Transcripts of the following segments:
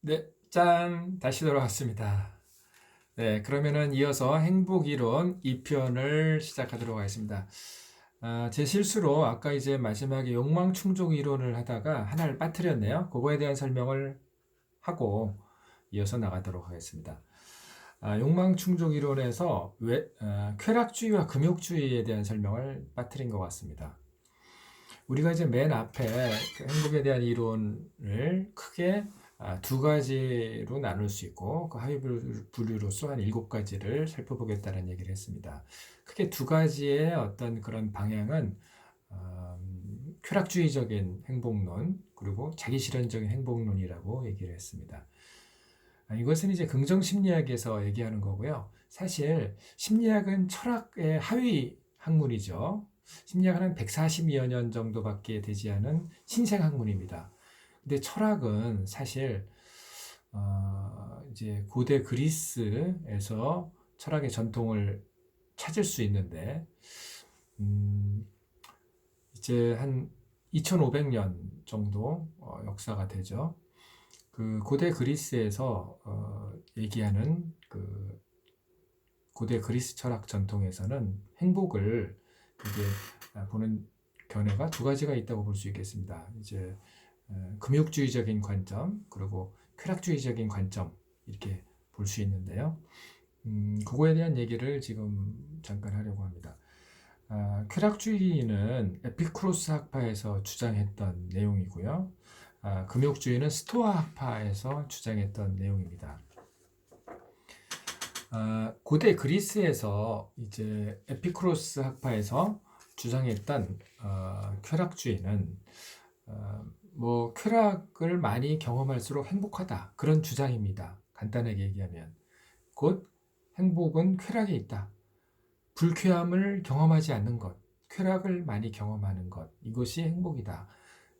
네, 짠! 다시 돌아왔습니다. 네, 그러면은 이어서 행복 이론 2편을 시작하도록 하겠습니다. 제 실수로 아까 이제 마지막에 욕망 충족 이론을 하다가 하나를 빠뜨렸네요. 그거에 대한 설명을 하고 이어서 나가도록 하겠습니다. 욕망 충족 이론에서 쾌락주의와 금욕주의에 대한 설명을 빠뜨린 것 같습니다. 우리가 이제 맨 앞에 그 행복에 대한 이론을 크게 두 가지로 나눌 수 있고 그 하위 분류로서 한 7가지를 살펴보겠다는 얘기를 했습니다. 크게 두 가지의 어떤 그런 방향은 쾌락주의적인 행복론 그리고 자기실현적인 행복론이라고 얘기를 했습니다. 이것은 이제 긍정심리학에서 얘기하는 거고요. 사실 심리학은 철학의 하위 학문이죠. 심리학은 한 142여 년 정도밖에 되지 않은 신생 학문입니다. 근데 철학은 사실 이제 고대 그리스에서 철학의 전통을 찾을 수 있는데 이제 한 2500년 정도 역사가 되죠. 그 고대 그리스에서 얘기하는 그 고대 그리스 철학 전통에서는 행복을 이게 보는 견해가 두 가지가 있다고 볼 수 있겠습니다. 이제 금욕주의적인 관점 그리고 쾌락주의적인 관점 이렇게 볼 수 있는데요. 그거에 대한 얘기를 지금 잠깐 하려고 합니다. 쾌락주의는 에피쿠로스 학파에서 주장했던 내용이고요. 금욕주의는 스토아 학파에서 주장했던 내용입니다. 고대 그리스에서 이제 에피쿠로스 학파에서 주장했던 쾌락주의는 뭐 쾌락을 많이 경험할수록 행복하다 그런 주장입니다. 간단하게 얘기하면 곧 행복은 쾌락에 있다. 불쾌함을 경험하지 않는 것, 쾌락을 많이 경험하는 것 이것이 행복이다.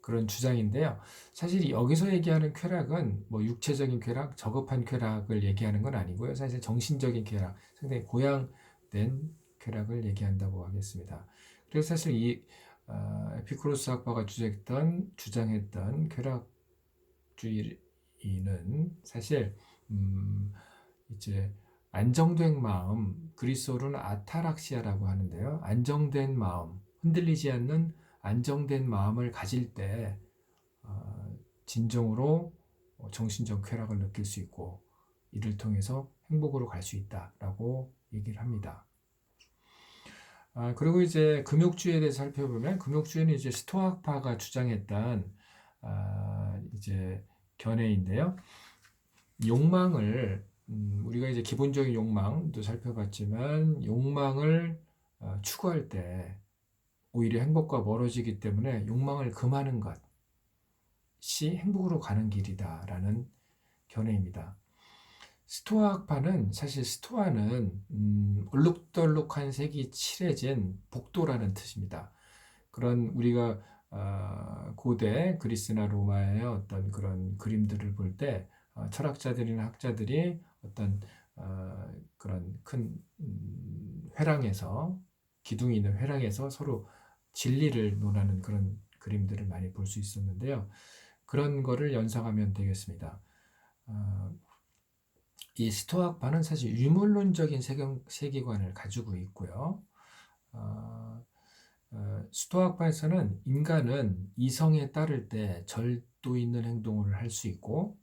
그런 주장인데요. 사실 여기서 얘기하는 쾌락은 뭐 육체적인 쾌락, 저급한 쾌락을 얘기하는 건 아니고요. 사실 정신적인 쾌락, 상당히 고양된 쾌락을 얘기한다고 하겠습니다. 그래서 사실 이 에피쿠로스 학파가 주장했던 쾌락주의는 사실 이제 안정된 마음, 그리스어로는 아타락시아라고 하는데요. 안정된 마음, 흔들리지 않는 안정된 마음을 가질 때 진정으로 정신적 쾌락을 느낄 수 있고 이를 통해서 행복으로 갈 수 있다라고 얘기를 합니다. 그리고 이제 금욕주의에 대해서 살펴보면 금욕주의는 이제 스토아파가 주장했던 이제 견해인데요. 욕망을 우리가 이제 기본적인 욕망도 살펴봤지만 욕망을 추구할 때 오히려 행복과 멀어지기 때문에 욕망을 금하는 것이 행복으로 가는 길이다라는 견해입니다. 스토아학파는 사실 스토아는 얼룩덜룩한 색이 칠해진 복도라는 뜻입니다. 그런 우리가 고대 그리스나 로마의 어떤 그런 그림들을 볼 때 철학자들이나 학자들이 어떤 그런 큰 회랑에서 기둥이 있는 회랑에서 서로 진리를 논하는 그런 그림들을 많이 볼 수 있었는데요. 그런 거를 연상하면 되겠습니다. 이 스토아파는 사실 유물론적인 세계관을 가지고 있고요. 스토아파에서는 인간은 이성에 따를 때 절도 있는 행동을 할 수 있고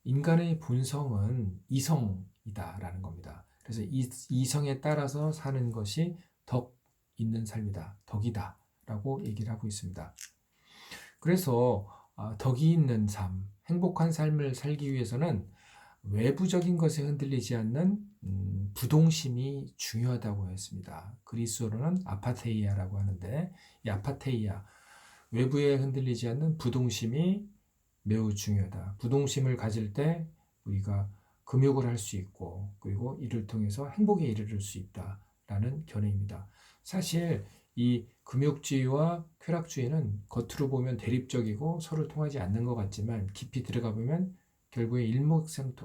인간의 본성은 이성이다라는 겁니다. 그래서 이성에 따라서 사는 것이 덕 있는 삶이다, 덕이다라고 얘기를 하고 있습니다. 그래서 덕이 있는 삶, 행복한 삶을 살기 위해서는 외부적인 것에 흔들리지 않는 부동심이 중요하다고 했습니다. 그리스어로는 아파테이아라고 하는데 이 아파테이아, 외부에 흔들리지 않는 부동심이 매우 중요하다. 부동심을 가질 때 우리가 금욕을 할 수 있고 그리고 이를 통해서 행복에 이르를 수 있다라는 견해입니다. 사실 이 금욕주의와 쾌락주의는 겉으로 보면 대립적이고 서로 통하지 않는 것 같지만 깊이 들어가 보면 결국에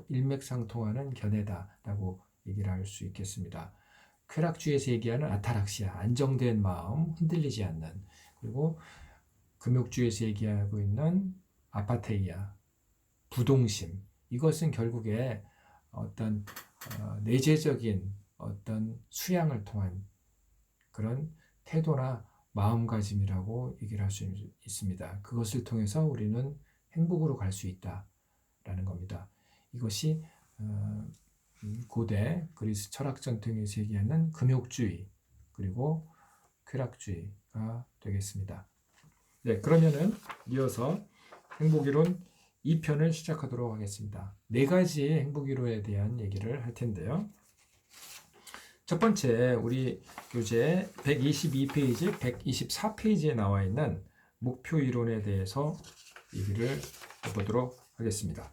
일맥상통하는 견해다라고 얘기를 할 수 있겠습니다. 쾌락주의에서 얘기하는 아타락시아, 안정된 마음, 흔들리지 않는 그리고 금욕주의에서 얘기하고 있는 아파테이아, 부동심 이것은 결국에 어떤 내재적인 어떤 수양을 통한 그런 태도나 마음가짐이라고 얘기를 할 수 있습니다. 그것을 통해서 우리는 행복으로 갈 수 있다라는 겁니다. 이것이 고대 그리스 철학 전통에서 얘기하는 금욕주의 그리고 쾌락주의가 되겠습니다. 네, 그러면은 이어서 행복이론 2편을 시작하도록 하겠습니다. 4가지 행복이론에 대한 얘기를 할 텐데요. 첫 번째, 우리 교재 122페이지, 124페이지에 나와 있는 목표 이론에 대해서 얘기를 해보도록 하겠습니다.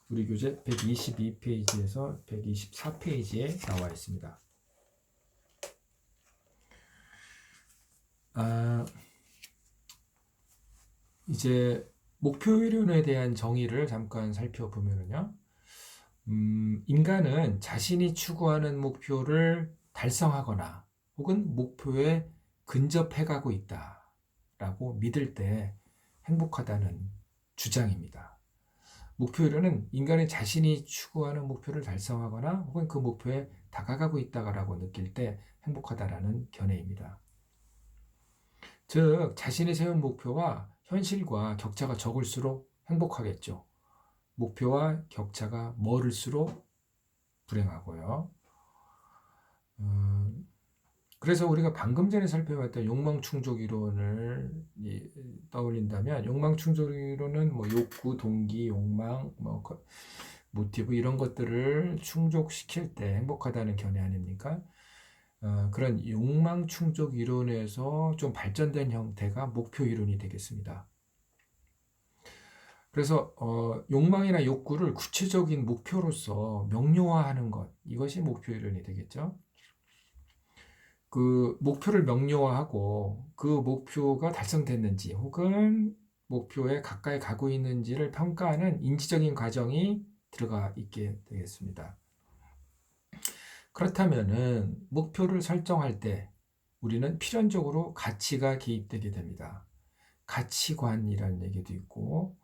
우리 교재 122페이지에서 124페이지에 나와 있습니다. 이제 목표 이론에 대한 정의를 잠깐 살펴보면요. 인간은 자신이 추구하는 목표를 달성하거나 혹은 목표에 근접해가고 있다라고 믿을 때 행복하다는 주장입니다. 목표 이론은 인간이 자신이 추구하는 목표를 달성하거나 혹은 그 목표에 다가가고 있다라고 느낄 때 행복하다라는 견해입니다. 즉, 자신이 세운 목표와 현실과 격차가 적을수록 행복하겠죠. 목표와 격차가 멀을수록 불행하고요. 그래서 우리가 방금 전에 살펴봤던 욕망충족 이론을 떠올린다면 욕망충족 이론은 뭐 욕구, 동기, 욕망, 뭐 모티브 이런 것들을 충족시킬 때 행복하다는 견해 아닙니까? 그런 욕망충족 이론에서 좀 발전된 형태가 목표 이론이 되겠습니다. 그래서 욕망이나 욕구를 구체적인 목표로서 명료화하는 것, 이것이 목표 이론이 되겠죠. 그 목표를 명료화하고 그 목표가 달성됐는지 혹은 목표에 가까이 가고 있는지를 평가하는 인지적인 과정이 들어가 있게 되겠습니다. 그렇다면은 목표를 설정할 때 우리는 필연적으로 가치가 개입되게 됩니다. 가치관이라는 얘기도 있고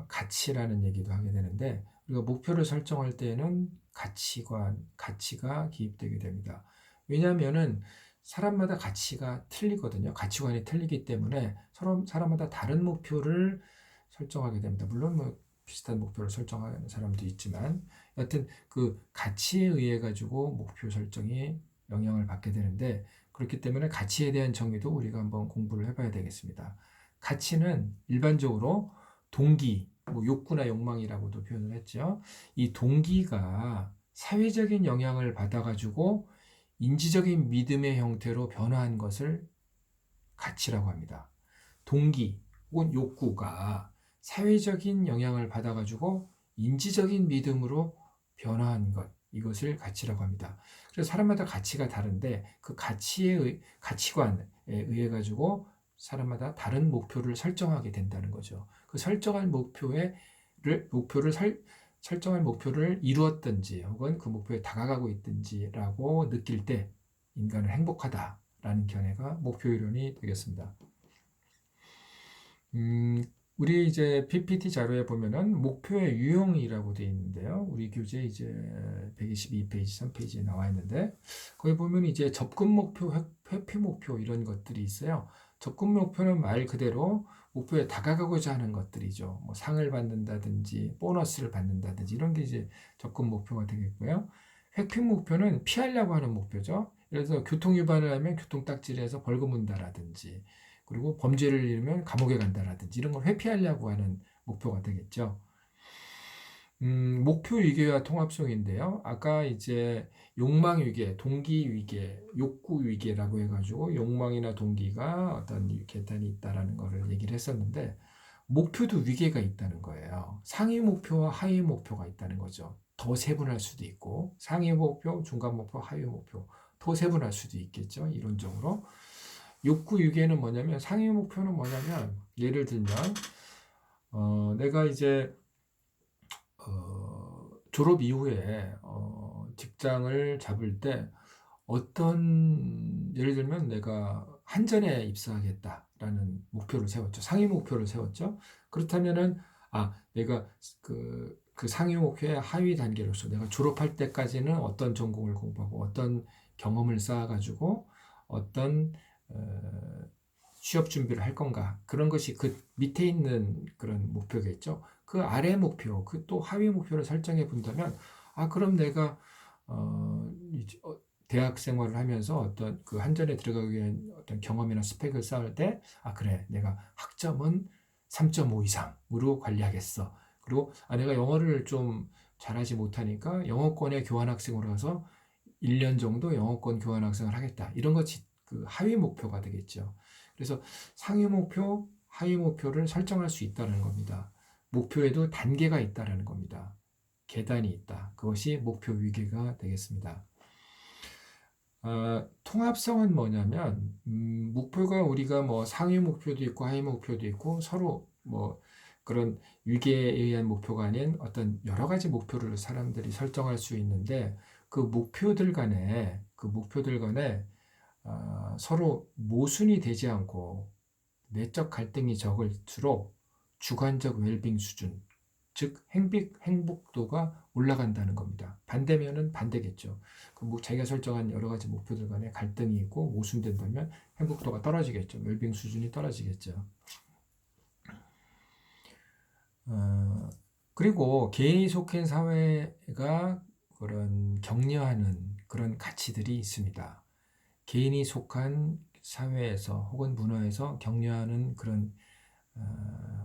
가치라는 얘기도 하게 되는데 우리가 목표를 설정할 때는 가치가 개입되게 됩니다. 왜냐하면은 사람마다 가치가 틀리거든요. 가치관이 틀리기 때문에 사람마다 다른 목표를 설정하게 됩니다. 물론 뭐 비슷한 목표를 설정하는 사람도 있지만 여튼 그 가치에 의해 가지고 목표 설정이 영향을 받게 되는데 그렇기 때문에 가치에 대한 정의도 우리가 한번 공부를 해봐야 되겠습니다. 가치는 일반적으로 동기, 뭐 욕구나 욕망이라고도 표현을 했죠. 이 동기가 사회적인 영향을 받아가지고 인지적인 믿음의 형태로 변화한 것을 가치라고 합니다. 동기 혹은 욕구가 사회적인 영향을 받아가지고 인지적인 믿음으로 변화한 것, 이것을 가치라고 합니다. 그래서 사람마다 가치가 다른데 그 가치관에 의해 가지고 사람마다 다른 목표를 설정하게 된다는 거죠. 그 설정한 설정한 목표를 이루었든지 혹은 그 목표에 다가가고 있든지라고 느낄 때 인간은 행복하다라는 견해가 목표 이론이 되겠습니다. 우리 이제 PPT 자료에 보면은 목표의 유형이라고 되어 있는데요. 우리 교재 이제 122페이지, 3페이지에 나와 있는데 거기 보면 이제 접근 목표, 회피 목표 이런 것들이 있어요. 접근 목표는 말 그대로 목표에 다가가고자 하는 것들이죠. 뭐 상을 받는다든지 보너스를 받는다든지 이런 게 이제 접근 목표가 되겠고요. 회피 목표는 피하려고 하는 목표죠. 예를 들어서 교통 위반을 하면 교통딱지를 벌금 문다라든지 그리고 범죄를 일으면 감옥에 간다라든지 이런 걸 회피하려고 하는 목표가 되겠죠. 목표 위계와 통합성인데요. 아까 이제 욕망 위계, 동기 위계, 욕구 위계라고 해가지고 욕망이나 동기가 어떤 계단이 있다라는 것을 얘기를 했었는데 목표도 위계가 있다는 거예요. 상위 목표와 하위 목표가 있다는 거죠. 더 세분할 수도 있고 상위 목표, 중간 목표, 하위 목표 더 세분할 수도 있겠죠. 이론적으로. 욕구 위계는 뭐냐면 상위 목표는 뭐냐면 예를 들면 내가 이제 졸업 이후에 직장을 잡을 때 어떤 예를 들면 내가 한전에 입사하겠다라는 목표를 세웠죠. 상위 목표를 세웠죠. 그렇다면은 내가 그 상위 목표의 하위 단계로서 내가 졸업할 때까지는 어떤 전공을 공부하고 어떤 경험을 쌓아가지고 어떤 취업 준비를 할 건가. 그런 것이 그 밑에 있는 그런 목표겠죠. 그 아래 목표, 그 또 하위 목표를 설정해 본다면, 그럼 내가, 대학 생활을 하면서 어떤 그 한전에 들어가기 위한 어떤 경험이나 스펙을 쌓을 때, 그래, 내가 학점은 3.5 이상으로 관리하겠어. 그리고, 내가 영어를 좀 잘하지 못하니까 영어권의 교환학생으로 가서 1년 정도 영어권 교환학생을 하겠다. 이런 것이 그 하위 목표가 되겠죠. 그래서 상위 목표, 하위 목표를 설정할 수 있다는 겁니다. 목표에도 단계가 있다는 겁니다. 계단이 있다. 그것이 목표 위계가 되겠습니다. 통합성은 뭐냐면 목표가 우리가 뭐 상위 목표도 있고 하위 목표도 있고 서로 뭐 그런 위계에 의한 목표가 아닌 어떤 여러 가지 목표를 사람들이 설정할 수 있는데 그 목표들 간에 서로 모순이 되지 않고 내적 갈등이 적을수록 주관적 웰빙 수준, 즉 행복도가 올라간다는 겁니다. 반대면은 반대겠죠. 자기가 설정한 여러 가지 목표들 간에 갈등이 있고 모순된다면 행복도가 떨어지겠죠. 웰빙 수준이 떨어지겠죠. 그리고 개인이 속한 사회가 그런 격려하는 그런 가치들이 있습니다. 개인이 속한 사회에서 혹은 문화에서 격려하는 그런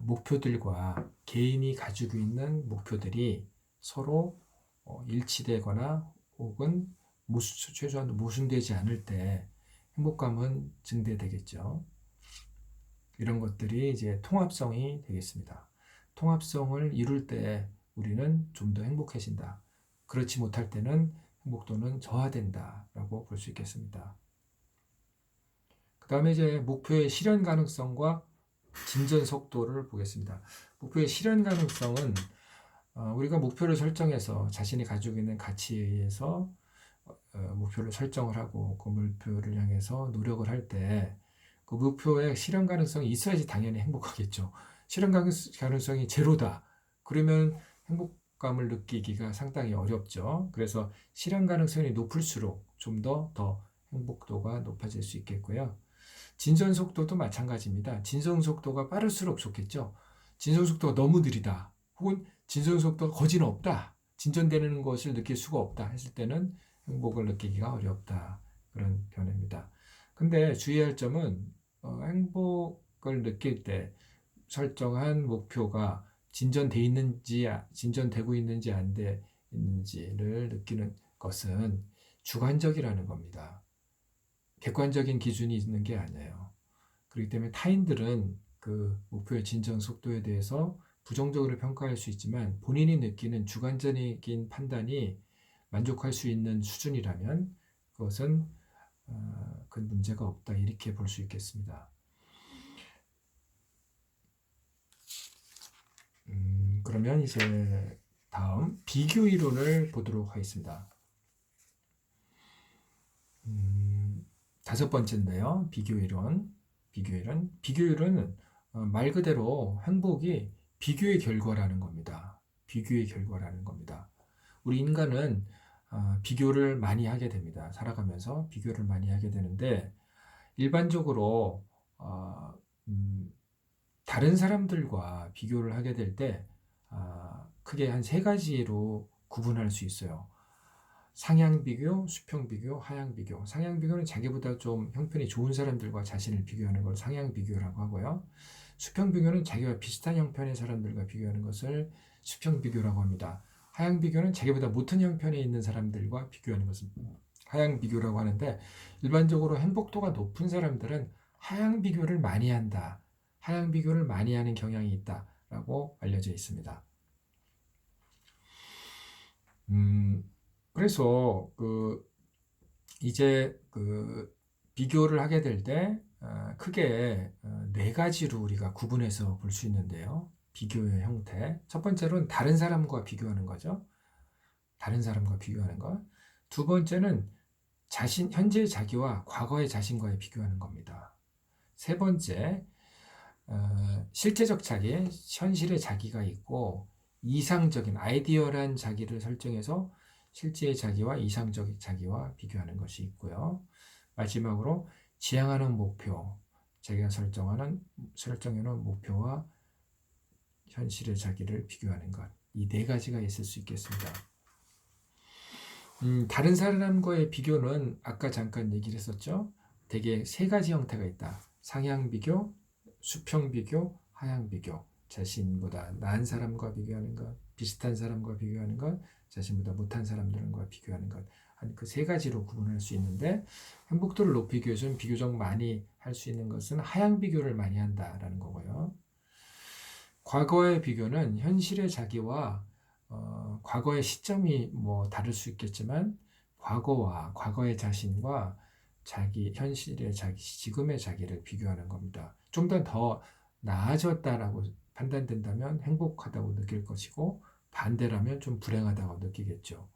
목표들과 개인이 가지고 있는 목표들이 서로 일치되거나 혹은 최소한 모순되지 않을 때 행복감은 증대되겠죠. 이런 것들이 이제 통합성이 되겠습니다. 통합성을 이룰 때 우리는 좀 더 행복해진다. 그렇지 못할 때는 행복도는 저하된다라고 볼 수 있겠습니다. 그 다음에 이제 목표의 실현 가능성과 진전 속도를 보겠습니다. 목표의 실현 가능성은 우리가 목표를 설정해서 자신이 가지고 있는 가치에 의해서 목표를 설정을 하고 그 목표를 향해서 노력을 할 때 그 목표의 실현 가능성이 있어야지 당연히 행복하겠죠. 실현 가능성이 제로다. 그러면 행복감을 느끼기가 상당히 어렵죠. 그래서 실현 가능성이 높을수록 좀 더 행복도가 높아질 수 있겠고요. 진전 속도도 마찬가지입니다. 진전 속도가 빠를수록 좋겠죠. 진전 속도가 너무 느리다. 혹은 진전 속도가 거진 없다. 진전되는 것을 느낄 수가 없다 했을 때는 행복을 느끼기가 어렵다. 그런 견해입니다. 근데 주의할 점은 행복을 느낄 때 설정한 목표가 진전되고 있는지 안 돼 있는지를 느끼는 것은 주관적이라는 겁니다. 객관적인 기준이 있는 게 아니에요. 그렇기 때문에 타인들은 그 목표의 진전 속도에 대해서 부정적으로 평가할 수 있지만 본인이 느끼는 주관적인 판단이 만족할 수 있는 수준이라면 그것은 큰 문제가 없다 이렇게 볼 수 있겠습니다. 그러면 이제 다음 비교 이론을 보도록 하겠습니다. 다섯 번째인데요. 비교 이론은 말 그대로 행복이 비교의 결과라는 겁니다. 비교의 결과라는 겁니다. 우리 인간은 비교를 많이 하게 됩니다. 살아가면서 비교를 많이 하게 되는데 일반적으로 다른 사람들과 비교를 하게 될 때 크게 한 세 가지로 구분할 수 있어요. 상향 비교, 수평 비교, 하향 비교. 상향 비교는 자기보다 좀 형편이 좋은 사람들과 자신을 비교하는 걸 상향 비교라고 하고요. 수평 비교는 자기와 비슷한 형편의 사람들과 비교하는 것을 수평 비교라고 합니다. 하향 비교는 자기보다 못한 형편에 있는 사람들과 비교하는 것을 하향 비교라고 하는데 일반적으로 행복도가 높은 사람들은 하향 비교를 많이 한다. 하향 비교를 많이 하는 경향이 있다라고 알려져 있습니다. 그래서 이제 비교를 하게 될 때 크게 네 가지로 우리가 구분해서 볼 수 있는데요. 비교의 형태. 첫 번째로는 다른 사람과 비교하는 거죠. 다른 사람과 비교하는 것. 두 번째는 현재 자기와 과거의 자신과의 비교하는 겁니다. 세 번째, 실제적 자기, 현실의 자기가 있고 이상적인 아이디어란 자기를 설정해서 실제의 자기와 이상적 자기와 비교하는 것이 있고요. 마지막으로 지향하는 목표, 자기가 설정해놓은 목표와 현실의 자기를 비교하는 것. 이 네 가지가 있을 수 있겠습니다. 다른 사람과의 비교는 아까 잠깐 얘기를 했었죠. 대개 세 가지 형태가 있다. 상향 비교, 수평 비교, 하향 비교. 자신보다 나은 사람과 비교하는 것, 비슷한 사람과 비교하는 것, 자신보다 못한 사람들과 비교하는 것. 한 그 세 가지로 구분할 수 있는데 행복도를 높이기 위해서는 비교적 많이 할 수 있는 것은 하향 비교를 많이 한다라는 거고요. 과거의 비교는 현실의 자기와 과거의 시점이 뭐 다를 수 있겠지만 과거와 과거의 자신과 자기 현실의 자기 지금의 자기를 비교하는 겁니다. 좀 더 나아졌다라고 판단된다면 행복하다고 느낄 것이고 반대라면 좀 불행하다고 느끼겠죠.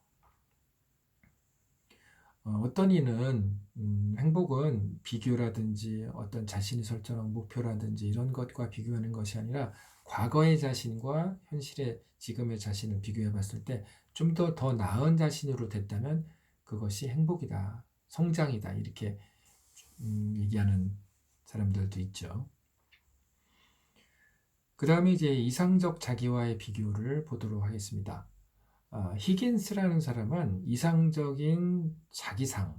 어떤 이는 행복은 비교라든지 어떤 자신이 설정한 목표라든지 이런 것과 비교하는 것이 아니라 과거의 자신과 현실의 지금의 자신을 비교해 봤을 때 좀 더 나은 자신으로 됐다면 그것이 행복이다, 성장이다 이렇게 얘기하는 사람들도 있죠. 그 다음에 이제 이상적 자기와의 비교를 보도록 하겠습니다. 히긴스라는 사람은 이상적인 자기상을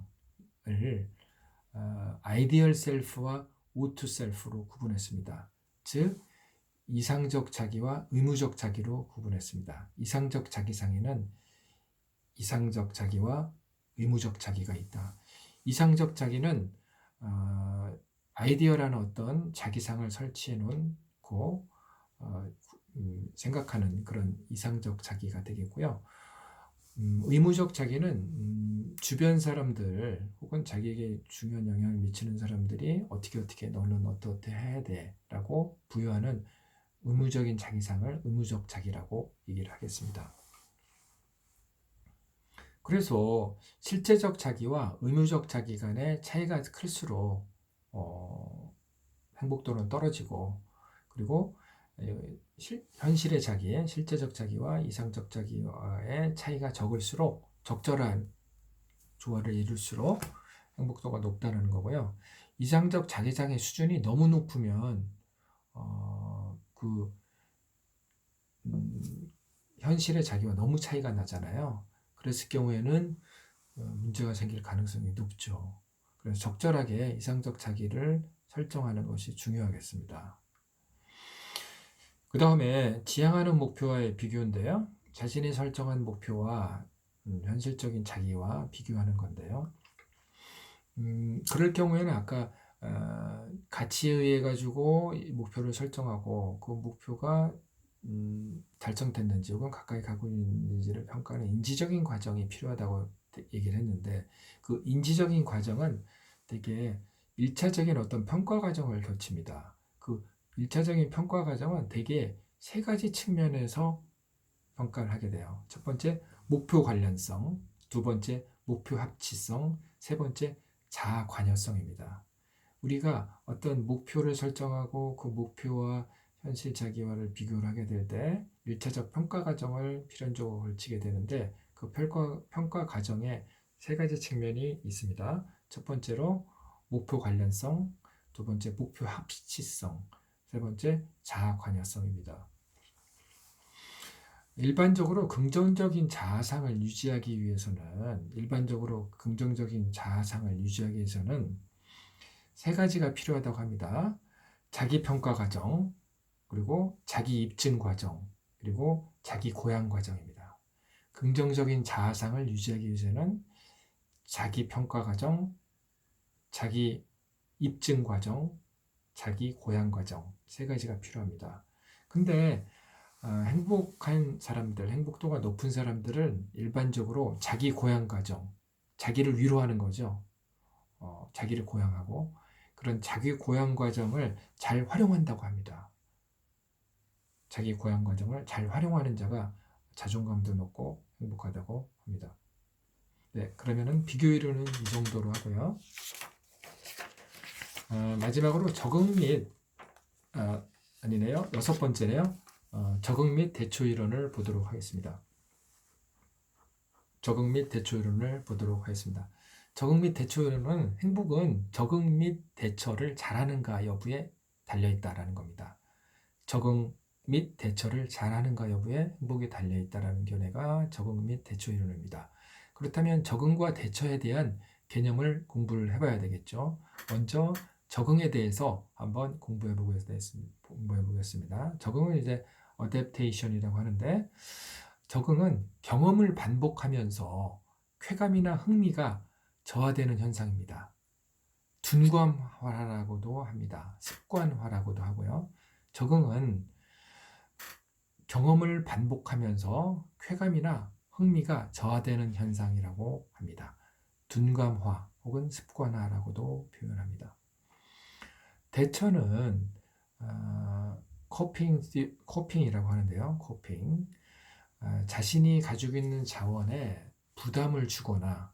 아이디얼 셀프와 오투 셀프로 구분했습니다. 즉 이상적 자기와 의무적 자기로 구분했습니다. 이상적 자기상에는 이상적 자기와 의무적 자기가 있다. 이상적 자기는 아이디어라는 어떤 자기상을 설치해 놓고 생각하는 그런 이상적 자기가 되겠고요. 의무적 자기는 주변 사람들 혹은 자기에게 중요한 영향을 미치는 사람들이 어떻게 너는 어떻게 해야 돼 라고 부여하는 의무적인 자기상을 의무적 자기라고 얘기를 하겠습니다. 그래서 실제적 자기와 의무적 자기 간의 차이가 클수록 행복도는 떨어지고 그리고 현실의 자기, 실제적 자기와 이상적 자기와의 차이가 적을수록 적절한 조화를 이룰수록 행복도가 높다는 거고요. 이상적 자기장의 수준이 너무 높으면 현실의 자기와 너무 차이가 나잖아요. 그랬을 경우에는 문제가 생길 가능성이 높죠. 그래서 적절하게 이상적 자기를 설정하는 것이 중요하겠습니다. 그 다음에 지향하는 목표와의 비교인데요. 자신이 설정한 목표와 현실적인 자기와 비교하는 건데요. 그럴 경우에는 아까 가치에 의해 가지고 목표를 설정하고 그 목표가 달성됐는지 혹은 가까이 가고 있는지를 평가하는 인지적인 과정이 필요하다고 얘기를 했는데 그 인지적인 과정은 되게 1차적인 어떤 평가 과정을 거칩니다. 그 1차적인 평가 과정은 되게 세 가지 측면에서 평가를 하게 돼요. 첫 번째, 목표 관련성, 두 번째, 목표 합치성, 세 번째, 자아 관여성입니다. 우리가 어떤 목표를 설정하고 그 목표와 현실 자기와를 비교를 하게 될 때 1차적 평가 과정을 필연적으로 걸치게 되는데 그 평가 과정에 세 가지 측면이 있습니다. 첫 번째로 목표 관련성, 두 번째 목표 합치성, 세 번째 자아 관여성입니다. 일반적으로 긍정적인 자아상을 유지하기 위해서는 세 가지가 필요하다고 합니다. 자기 평가 과정, 그리고 자기 입증 과정, 그리고 자기 고양 과정입니다. 긍정적인 자아상을 유지하기 위해서는 자기 평가 과정, 자기 입증 과정, 자기 고양 과정 세 가지가 필요합니다. 근데 행복한 사람들, 행복도가 높은 사람들은 일반적으로 자기 고양 과정, 자기를 위로하는 거죠. 자기를 고양하고 그런 자기 고양 과정을 잘 활용한다고 합니다. 자기 고양 과정을 잘 활용하는 자가 자존감도 높고 행복하다고 합니다. 네, 그러면은 비교이론은 이 정도로 하고요. 마지막으로 적응 및 아니네요. 여섯 번째네요. 적응 및 대처 이론을 보도록 하겠습니다. 적응 및 대처 이론을 보도록 하겠습니다. 적응 및 대처 이론은 행복은 적응 및 대처를 잘하는가 여부에 달려있다라는 겁니다. 적응 및 대처를 잘하는가 여부에 행복이 달려있다라는 견해가 적응 및 대처 이론입니다. 그렇다면 적응과 대처에 대한 개념을 공부를 해봐야 되겠죠. 먼저 적응에 대해서 한번 공부해 보겠습니다. 적응은 이제 어댑테이션이라고 하는데, 적응은 경험을 반복하면서 쾌감이나 흥미가 저하되는 현상입니다. 둔감화라고도 합니다. 습관화라고도 하고요. 적응은 경험을 반복하면서 쾌감이나 흥미가 저하되는 현상이라고 합니다. 둔감화 혹은 습관화라고도 표현합니다. 대처는 코핑이라고 하는데요. 코핑. 자신이 가지고 있는 자원에 부담을 주거나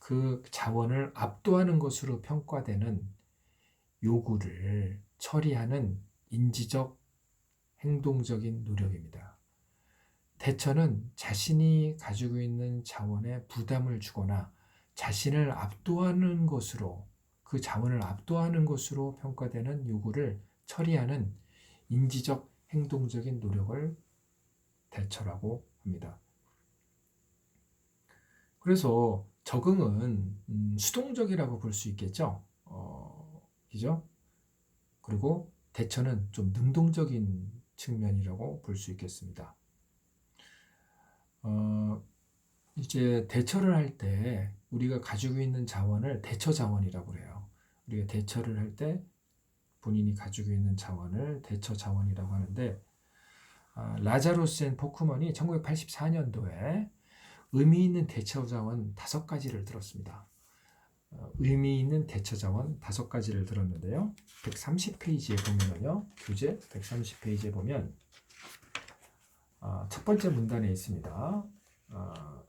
그 자원을 압도하는 것으로 평가되는 요구를 처리하는 인지적 행동적인 노력입니다. 대처는 자신이 가지고 있는 자원에 부담을 주거나 자신을 압도하는 것으로, 그 자원을 압도하는 것으로 평가되는 요구를 처리하는 인지적 행동적인 노력을 대처라고 합니다. 그래서 적응은 수동적이라고 볼 수 있겠죠. 그죠? 그리고 대처는 좀 능동적인 측면이라고 볼 수 있겠습니다. 이제 대처를 할 때 우리가 가지고 있는 자원을 대처 자원이라고 해요. 우리가 대처를 할 때 본인이 가지고 있는 자원을 대처 자원이라고 하는데, 라자루스 앤 포크먼이 1984년도에 의미 있는 대처 자원 5가지를 들었습니다. 의미 있는 대처 자원 5가지를 들었는데요. 130페이지에 보면요. 교재 130페이지에 보면 첫 번째 문단에 있습니다.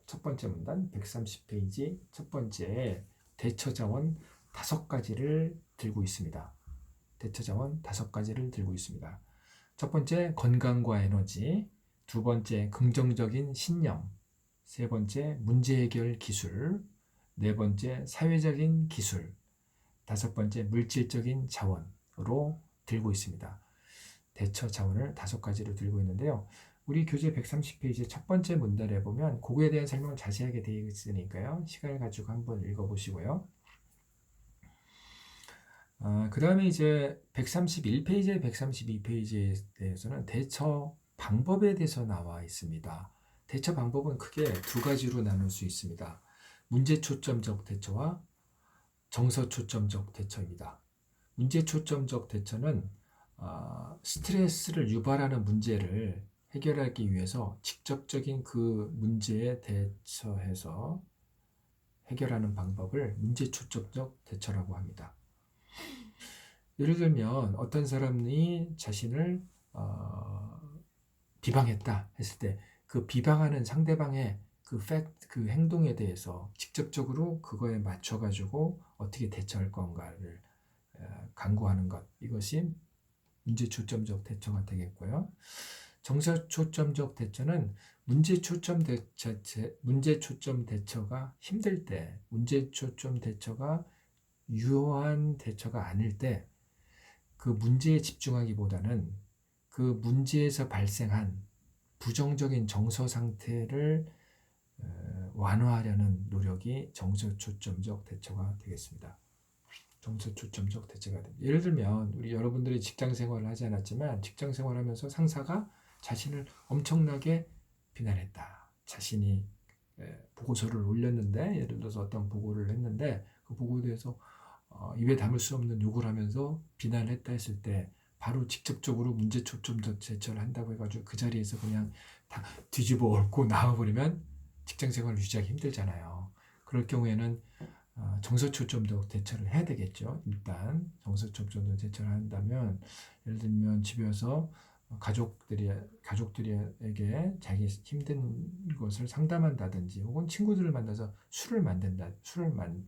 첫 번째 문단 130페이지 첫 번째 대처 자원 5가지를 들고 있습니다. 대처 자원 5가지를 들고 있습니다. 첫 번째 건강과 에너지, 두 번째 긍정적인 신념, 세 번째 문제 해결 기술, 네 번째 사회적인 기술, 다섯 번째 물질적인 자원으로 들고 있습니다. 대처 자원을 5가지로 들고 있는데요. 우리 교재 130페이지 첫 번째 문단에 보면 그거에 대한 설명을 자세하게 되어 있으니까요. 시간을 가지고 한번 읽어보시고요. 그 다음에 이제 131페이지, 132페이지에 대해서는 대처 방법에 대해서 나와 있습니다. 대처 방법은 크게 2가지로 나눌 수 있습니다. 문제 초점적 대처와 정서 초점적 대처입니다. 문제 초점적 대처는 스트레스를 유발하는 문제를 해결하기 위해서 직접적인 그 문제에 대처해서 해결하는 방법을 문제 초점적 대처라고 합니다. 예를 들면 어떤 사람이 자신을 비방했다 했을 때 그 비방하는 상대방의 그 행동에 대해서 직접적으로 그거에 맞춰가지고 어떻게 대처할 건가를 강구하는 것, 이것이 문제 초점적 대처가 되겠고요. 정서 초점적 대처는 문제 초점 대처가 힘들 때, 문제 초점 대처가 유효한 대처가 아닐 때 그 문제에 집중하기보다는 그 문제에서 발생한 부정적인 정서 상태를 완화하려는 노력이 정서 초점적 대처가 되겠습니다. 정서 초점적 대처가 됩니다. 예를 들면 우리 여러분들이 직장 생활을 하지 않았지만 직장 생활하면서 상사가 자신을 엄청나게 비난했다. 자신이 보고서를 올렸는데, 예를 들어서 어떤 보고를 했는데 그 보고에 대해서 입에 담을 수 없는 욕을 하면서 비난했다 했을 때 바로 직접적으로 문제 초점적 대처를 한다고 해가지고 그 자리에서 그냥 다 뒤집어 엎고 나와버리면 직장 생활을 유지하기 힘들잖아요. 그럴 경우에는 정서 초점적 대처를 해야 되겠죠. 일단 정서 초점적 대처를 한다면, 예를 들면 집에서 가족들에게 자기 힘든 것을 상담한다든지, 혹은 친구들을 만나서 술을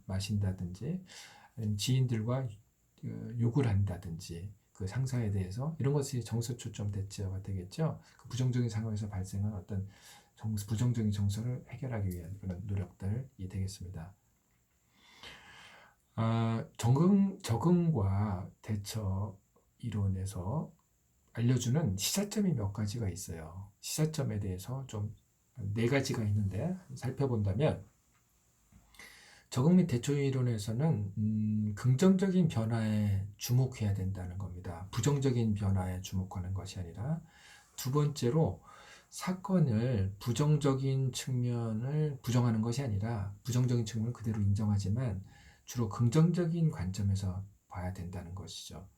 마신다든지, 아니면 지인들과 욕을 한다든지, 그 상사에 대해서 이런 것이 정서 초점 대처가 되겠죠. 그 부정적인 상황에서 발생한 어떤 부정적인 정서를 해결하기 위한 그런 노력들이 되겠습니다. 적응과 대처 이론에서 알려주는 시사점이 몇 가지가 있어요. 시사점에 대해서 좀 4가지가 있는데 살펴본다면 적응 및 대처 이론에서는 긍정적인 변화에 주목해야 된다는 겁니다. 부정적인 변화에 주목하는 것이 아니라 두 번째로 사건을 부정적인 측면을 부정하는 것이 아니라 부정적인 측면을 그대로 인정하지만 주로 긍정적인 관점에서 봐야 된다는 것이죠.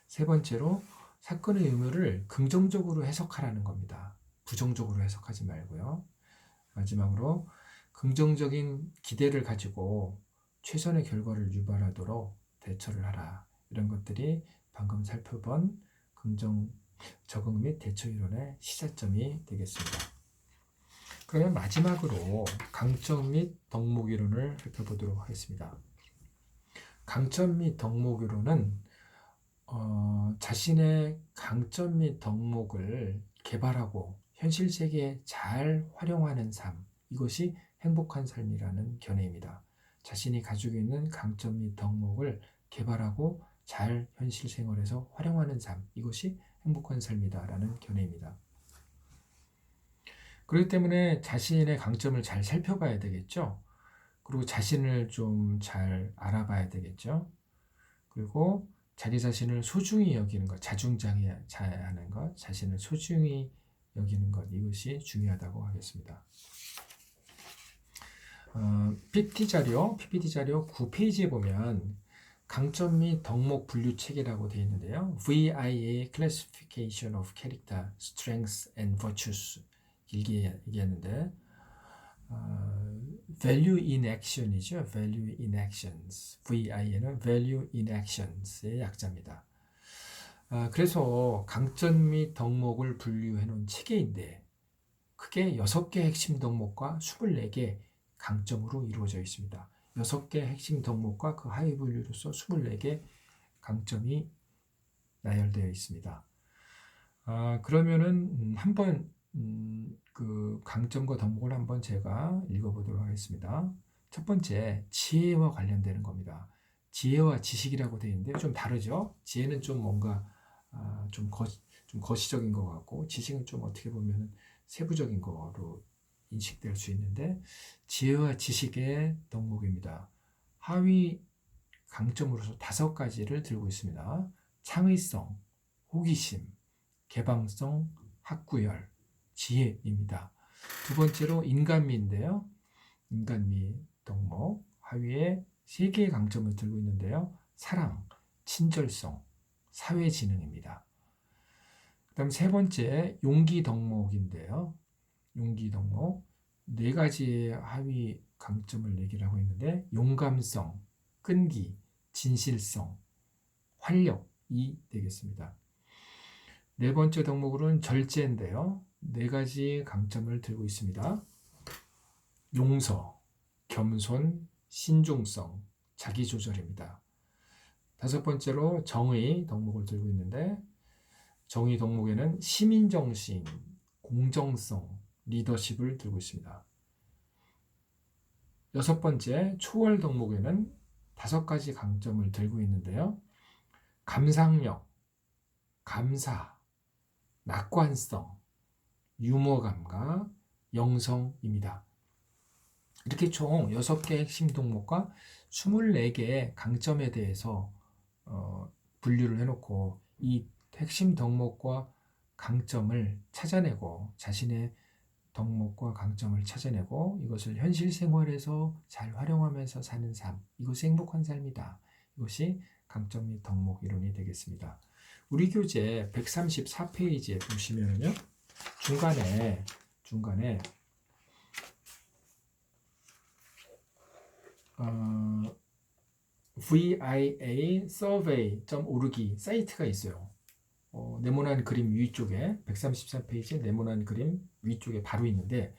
세 번째로 사건의 의미를 긍정적으로 해석하라는 겁니다. 부정적으로 해석하지 말고요. 마지막으로 긍정적인 기대를 가지고 최선의 결과를 유발하도록 대처를 하라. 이런 것들이 방금 살펴본 적응 및 대처 이론의 시사점이 되겠습니다. 그러면 마지막으로 강점 및 덕목 이론을 살펴보도록 하겠습니다. 강점 및 덕목 이론은 자신의 강점 및 덕목을 개발하고 현실 세계에 잘 활용하는 삶, 이것이 행복한 삶이라는 견해입니다. 자신이 가지고 있는 강점 및 덕목을 개발하고 잘 현실 생활에서 활용하는 삶, 이것이 행복한 삶이다라는 견해입니다. 그렇기 때문에 자신의 강점을 잘 살펴봐야 되겠죠. 그리고 자신을 좀 잘 알아봐야 되겠죠. 그리고 자기 자신을 소중히 여기는 것, 자중자애하는 것, 자신을 소중히 여기는 것, 이것이 중요하다고 하겠습니다. PPT 자료 9페이지에 보면 강점 및 덕목 분류 체계라고 되어 있는데요. VIA Classification of Character, Strengths and Virtues 길게 얘기했는데 Value in Action이죠. Value in Actions. VIA는 Value in Actions의 약자입니다. 그래서 강점 및 덕목을 분류해 놓은 체계인데 크게 6개 핵심 덕목과 24개 강점으로 이루어져 있습니다. 6개 핵심 덕목과 그 하위 분류로서 24개 강점이 나열되어 있습니다. 그러면은 한번 그 강점과 덕목을 한번 제가 읽어보도록 하겠습니다. 첫 번째, 지혜와 관련되는 겁니다. 지혜와 지식이라고 되어 있는데 좀 다르죠? 지혜는 좀 뭔가 좀 거시적인 것 같고 지식은 좀 어떻게 보면 세부적인 거로 인식될 수 있는데 지혜와 지식의 덕목입니다. 하위 강점으로서 5가지를 들고 있습니다. 창의성, 호기심, 개방성, 학구열, 지혜입니다. 두 번째로 인간미인데요. 인간미 덕목 하위에 3개의 강점을 들고 있는데요. 사랑, 친절성, 사회지능입니다. 그 다음 세 번째 용기 덕목인데요. 용기 덕목 4가지의 하위 강점을 얘기를 하고 있는데 용감성, 끈기, 진실성, 활력이 되겠습니다. 네 번째 덕목으로는 절제인데요. 4가지 강점을 들고 있습니다. 용서, 겸손, 신중성, 자기조절입니다. 5번째로 정의 덕목을 들고 있는데 정의 덕목에는 시민정신, 공정성, 리더십을 들고 있습니다. 6번째 초월 덕목에는 5가지 강점을 들고 있는데요. 감상력, 감사, 낙관성, 유머감과 영성입니다. 이렇게 총 6개의 핵심 덕목과 24개의 강점에 대해서 분류를 해놓고 이 핵심 덕목과 강점을 찾아내고 자신의 덕목과 강점을 찾아내고 이것을 현실 생활에서 잘 활용하면서 사는 삶, 이것이 행복한 삶이다. 이것이 강점 및 덕목 이론이 되겠습니다. 우리 교재 134페이지에 보시면요, 중간에 VIA survey.org 사이트가 있어요. 네모난 그림 위쪽에 134페이지 네모난 그림 위쪽에 바로 있는데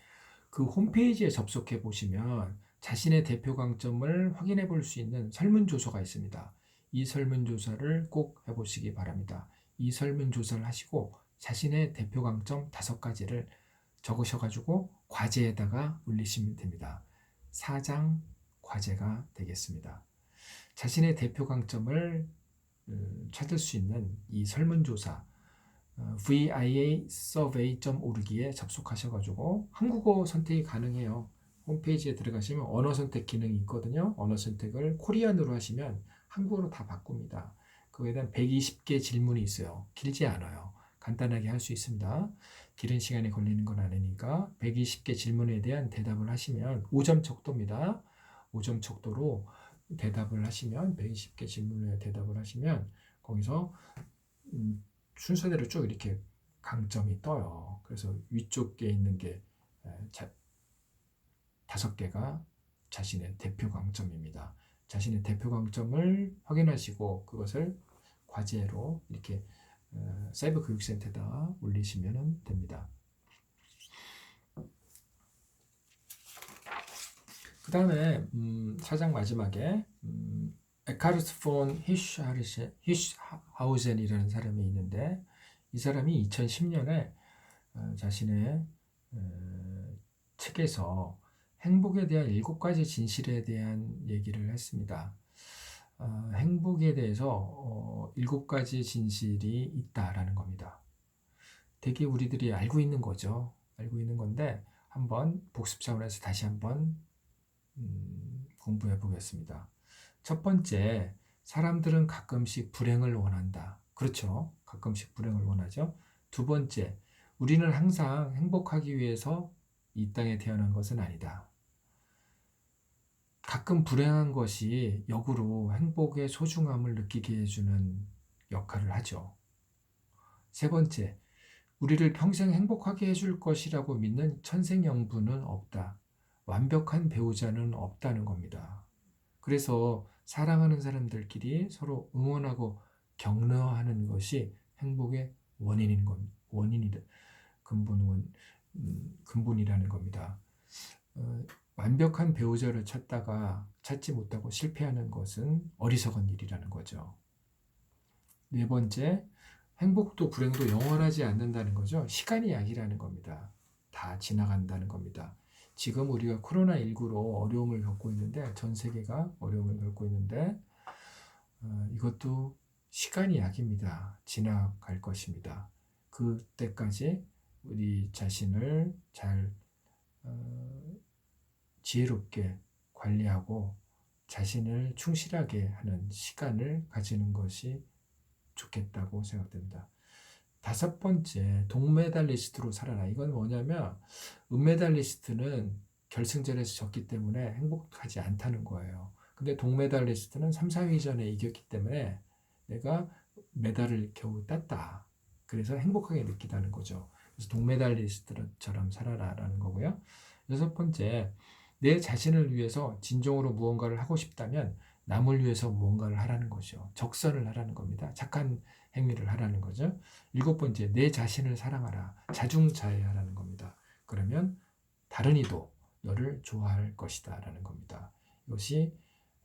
그 홈페이지에 접속해 보시면 자신의 대표 강점을 확인해 볼 수 있는 설문조사가 있습니다. 이 설문조사를 꼭 해보시기 바랍니다. 이 설문조사를 하시고 자신의 대표 강점 5가지를 적으셔가지고 과제에다가 올리시면 됩니다. 4장 과제가 되겠습니다. 자신의 대표 강점을 찾을 수 있는 이 설문조사 viasurvey.org에 접속하셔가지고 한국어 선택이 가능해요. 홈페이지에 들어가시면 언어 선택 기능이 있거든요. 언어 선택을 코리안으로 하시면 한국어로 다 바꿉니다. 그거에 대한 120개 질문이 있어요. 길지 않아요. 간단하게 할 수 있습니다. 길은 시간이 걸리는 건 아니니까 120개 질문에 대한 대답을 하시면 5점 척도입니다. 5점 척도로 대답을 하시면 120개 질문에 대답을 하시면 거기서 순서대로 쭉 이렇게 강점이 떠요. 그래서 위쪽에 있는 게 5개가 자신의 대표 강점입니다. 자신의 대표 강점을 확인하시고 그것을 과제로 이렇게 사이버 교육센터에다 올리시면 됩니다. 그 다음에 4장 마지막에 에카르트 폰 히슈하우젠이라는 사람이 있는데 이 사람이 2010년에 자신의 책에서 행복에 대한 7가지 진실에 대한 얘기를 했습니다. 행복에 대해서 7가지 진실이 있다라는 겁니다. 되게 우리들이 알고 있는 거죠. 알고 있는 건데 한번 복습 차원에서 다시 한번 공부해 보겠습니다. 첫 번째, 사람들은 가끔씩 불행을 원한다. 그렇죠. 가끔씩 불행을 원하죠. 두 번째, 우리는 항상 행복하기 위해서 이 땅에 태어난 것은 아니다. 가끔 불행한 것이 역으로 행복의 소중함을 느끼게 해주는 역할을 하죠. 세 번째, 우리를 평생 행복하게 해줄 것이라고 믿는 천생연분은 없다. 완벽한 배우자는 없다는 겁니다. 그래서 사랑하는 사람들끼리 서로 응원하고 격려하는 것이 행복의 원인인 겁니다. 근본이라는 겁니다. 완벽한 배우자를 찾지 못하고 실패하는 것은 어리석은 일이라는 거죠. 네 번째, 행복도 불행도 영원하지 않는다는 거죠. 시간이 약이라는 겁니다. 다 지나간다는 겁니다. 지금 우리가 코로나19로 어려움을 겪고 있는데 전 세계가 어려움을 겪고 있는데 이것도 시간이 약입니다. 지나갈 것입니다. 그때까지 우리 자신을 잘 지혜롭게 관리하고 자신을 충실하게 하는 시간을 가지는 것이 좋겠다고 생각됩니다. 5번째, 동메달리스트로 살아라. 이건 뭐냐면 은메달리스트는 결승전에서 졌기 때문에 행복하지 않다는 거예요. 근데 동메달리스트는 3, 4위전에 이겼기 때문에 내가 메달을 겨우 땄다. 그래서 행복하게 느끼다는 거죠. 그래서 동메달리스트처럼 살아라라는 거고요. 6번째, 내 자신을 위해서 진정으로 무언가를 하고 싶다면 남을 위해서 무언가를 하라는 거죠. 적선을 하라는 겁니다. 착한 행위를 하라는 거죠. 7번째, 내 자신을 사랑하라. 자중자애하라는 겁니다. 그러면 다른 이도 너를 좋아할 것이다 라는 겁니다. 이것이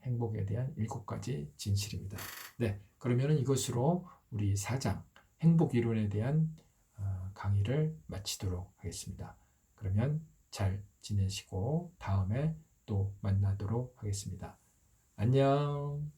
행복에 대한 7가지 진실입니다. 네, 그러면 이것으로 우리 4장 행복 이론에 대한 강의를 마치도록 하겠습니다. 그러면 잘 지내시고 다음에 또 만나도록 하겠습니다. 안녕.